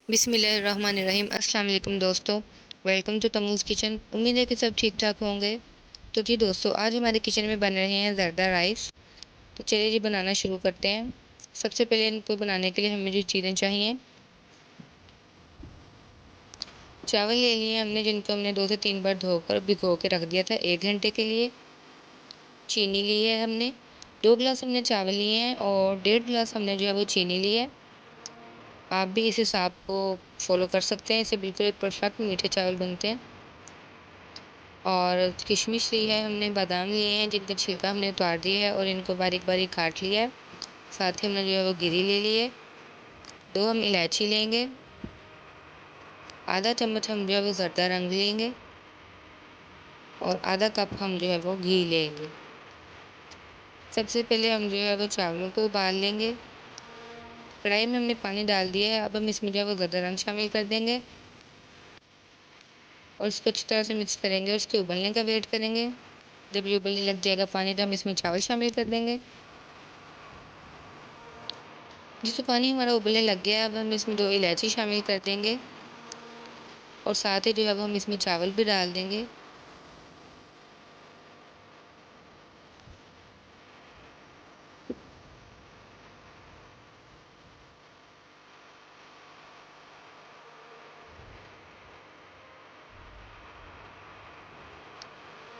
बिस्मिल्लाहिर्रहमानिर्रहीम। अस्सलाम वालेकुम दोस्तों, वेलकम टू तमूज़ किचन। उम्मीद है कि सब ठीक ठाक होंगे। तो जी दोस्तों, आज हमारे किचन में बन रहे हैं ज़र्दा राइस। तो चलिए जी बनाना शुरू करते हैं। सबसे पहले इनको बनाने के लिए हमें जो चीज़ें चाहिए, चावल ले लिए हमने जिनको हमने 2 से 3 बार धोकर भिगो के रख दिया था 1 घंटे के लिए। चीनी ली है हमने, 2 गिलास हमने चावल लिए हैं और 1.5 गिलास हमने जो है वो चीनी ली है। आप भी इस हिसाब को फॉलो कर सकते हैं, इससे बिल्कुल एक परफेक्ट मीठे चावल बनते हैं। और किशमिश ली है हमने, बादाम लिए हैं जिनका छिलका हमने उतार दिया है और इनको बारीक बारीक काट लिया है। साथ ही हमने जो है वो गिरी ले ली है। 2 हम इलायची लेंगे, आधा चम्मच हम जो है वो ज़र्दा रंग लेंगे और आधा कप हम जो है वो घी लेंगे। सबसे पहले हम जो है वो चावलों को उबाल लेंगे। कढ़ाई में हमने पानी डाल दिया है, अब हम इसमें जो है वो ज़र्दा रंग शामिल कर देंगे और इसको अच्छी तरह से मिक्स करेंगे। उसके उबलने का वेट करेंगे। जब ये उबलने लग जाएगा पानी, तो हम इसमें चावल शामिल कर देंगे। जिससे पानी हमारा उबलने लग गया है, अब हम इसमें 2 इलायची शामिल कर देंगे और साथ ही जो है वो हम इसमें चावल भी डाल देंगे।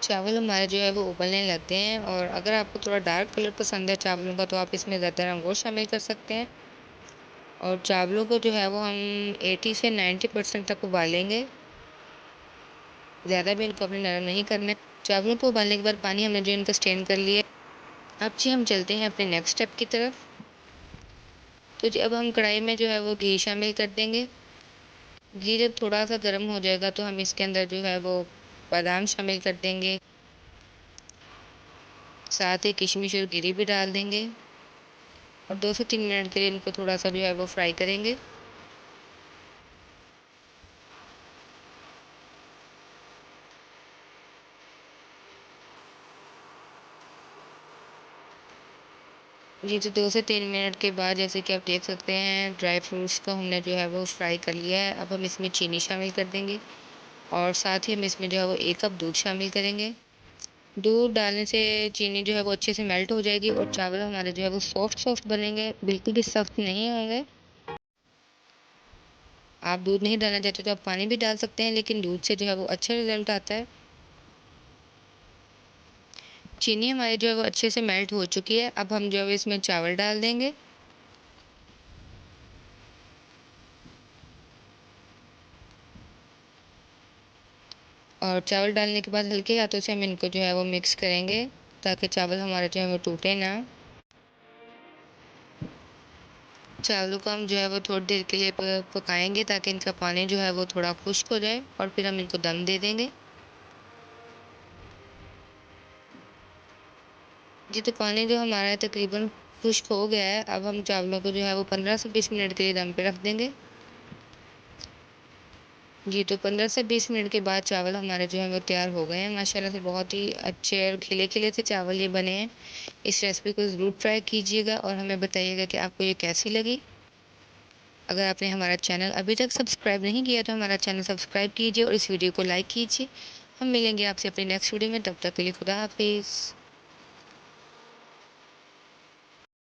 चावल हमारे जो है वो उबलने लग गए हैं और अगर आपको थोड़ा डार्क कलर पसंद है चावलों का, तो आप इसमें ज़्यादा रंग और शामिल कर सकते हैं। और चावलों को जो है वो हम 80 से 90% तक उबालेंगे, ज़्यादा भी इनको अपने नरम नहीं करना है। चावलों को उबालने के बाद पानी हमने जो इनका स्ट्रेन कर लिया। अब जी हम चलते हैं अपने नेक्स्ट स्टेप की तरफ। तो जी अब हम कढ़ाई में जो है वो घी शामिल कर देंगे। घी जब थोड़ा सा गर्म हो जाएगा, तो हम इसके अंदर जो है वो बादाम शामिल कर देंगे, साथ ही किशमिश और गिरी भी डाल देंगे और 2 से 3 मिनट के लिए इनको थोड़ा सा जो है वो फ्राई करेंगे। ये जो 2 से 3 मिनट के बाद, जैसे कि आप देख सकते हैं, ड्राई फ्रूट्स को हमने जो है वो फ्राई कर लिया है। अब हम इसमें चीनी शामिल कर देंगे और साथ ही हम इसमें जो है वो 1 कप दूध शामिल करेंगे। दूध डालने से चीनी जो है वो अच्छे से मेल्ट हो जाएगी और चावल हमारे जो है वो सॉफ्ट सॉफ्ट बनेंगे, बिल्कुल भी सख्त नहीं होंगे। आप दूध नहीं डालना चाहते तो आप पानी भी डाल सकते हैं, लेकिन दूध से जो है वो अच्छा रिजल्ट आता है। चीनी हमारी जो है वो अच्छे से मेल्ट हो चुकी है। अब हम जो है इसमें चावल डाल देंगे और चावल डालने के बाद हल्के हाथों से हम इनको जो है वो मिक्स करेंगे, ताकि चावल हमारे जो है वो टूटे ना। चावलों को हम जो है वो थोड़ी देर के लिए पकाएंगे, ताकि इनका पानी जो है वो थोड़ा खुश्क हो जाए और फिर हम इनको दम दे देंगे। जी तो पानी जो हमारा है तकरीबन खुश्क हो गया है। अब हम चावलों को जो है वो 15 से 20 मिनट के लिए दम पे रख देंगे। जी तो 15 से 20 मिनट के बाद चावल हमारे जो है वो तैयार हो गए हैं। माशाल्लाह से बहुत ही अच्छे और खिले खिले से चावल ये बने हैं। इस रेसिपी को ज़रूर ट्राई कीजिएगा और हमें बताइएगा कि आपको ये कैसी लगी। अगर आपने हमारा चैनल अभी तक सब्सक्राइब नहीं किया, तो हमारा चैनल सब्सक्राइब कीजिए और इस वीडियो को लाइक कीजिए। हम मिलेंगे आपसे अपनी नेक्स्ट वीडियो में, तब तक के लिए खुदा हाफिज़।